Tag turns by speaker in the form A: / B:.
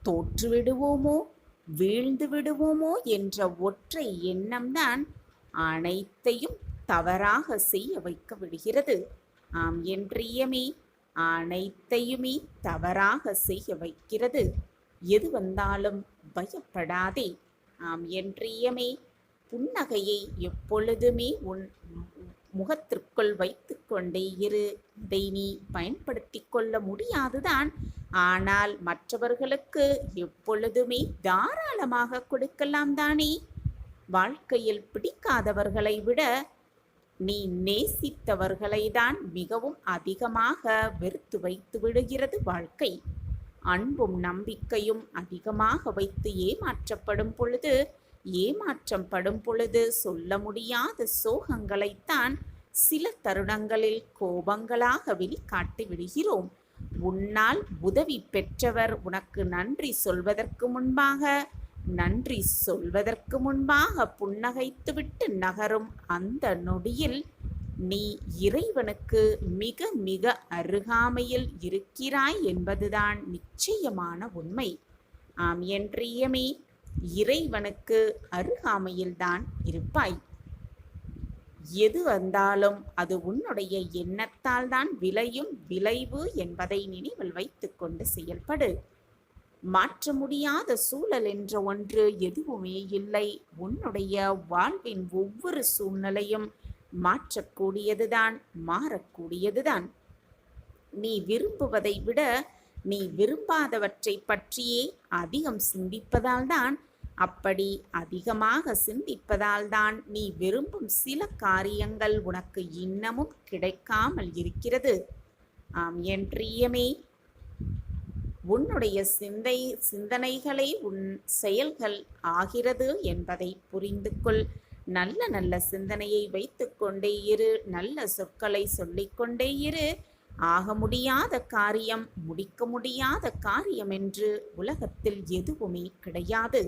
A: தோற்றுவிடுவோமோ வீழ்ந்து விடுவோமோ என்ற ஒற்றை எண்ணம்தான் அனைத்தையும் தவறாக செய்ய வைக்க விடுகிறது. ஆம் என்றியமே அனைத்தையுமே தவறாக செய்ய வைக்கிறது. எது வந்தாலும் பயப்படாதே. ஆம் என்றியமே புன்னகையை எப்பொழுதுமே உன் முகத்திற்குள் வைத்து கொண்டே இரு. இதை நீ பயன்படுத்தி கொள்ள முடியாதுதான், ஆனால் மற்றவர்களுக்கு எப்பொழுதுமே தாராளமாக கொடுக்கலாம் தானே. வாழ்க்கையில் பிடிக்காதவர்களை விட நீ நேசித்தவர்களை தான் மிகவும் அதிகமாக வெறுத்து வைத்து விடுகிறது வாழ்க்கை. அன்பும் நம்பிக்கையும் அதிகமாக வைத்து ஏமாற்றம் படும் பொழுது சொல்ல முடியாத சோகங்களைத்தான் சில தருணங்களில் கோபங்களாக வெளிக்காட்டி விடுகிறோம். உன்னால் உதவி பெற்றவர் உனக்கு நன்றி சொல்வதற்கு முன்பாக புன்னகைத்துவிட்டு நகரும் அந்த நொடியில் நீ இறைவனுக்கு மிக மிக அருகாமையில் இருக்கிறாய் என்பதுதான் நிச்சயமான உண்மை. ஆம் என்றியமே இறைவனுக்கு அருகாமையில்தான் இருப்பாய். எது வந்தாலும் அது உன்னுடைய எண்ணத்தால் தான் விளைவு என்பதை நினைவில் வைத்துக்கொண்டு செயல்படு. மாற்ற முடியாத சூழல் என்ற ஒன்று எதுவுமே இல்லை. உன்னுடைய வாழ்வின் ஒவ்வொரு சூழ்நிலையும் மாற்றக்கூடியதுதான், மாறக்கூடியதுதான். நீ விரும்புவதை விட நீ விரும்பாதவற்றை பற்றியே அதிகம் சிந்திப்பதால்தான், அப்படி அதிகமாக சிந்திப்பதால்தான் நீ விரும்பும் சில காரியங்கள் உனக்கு இன்னமும் கிடைக்காமல் இருக்கிறது. ஆம் என்றியமே உன்னுடைய சிந்தனைகளே உன் செயல்கள் ஆகிறது என்பதை புரிந்து கொள். நல்ல நல்ல சிந்தனையை வைத்துக்கொண்டே இரு, நல்ல சொற்களை சொல்லிக்கொண்டே இரு. ஆக முடியாத காரியம், முடிக்க முடியாத காரியம் என்று உலகத்தில் எதுவுமே கிடையாது.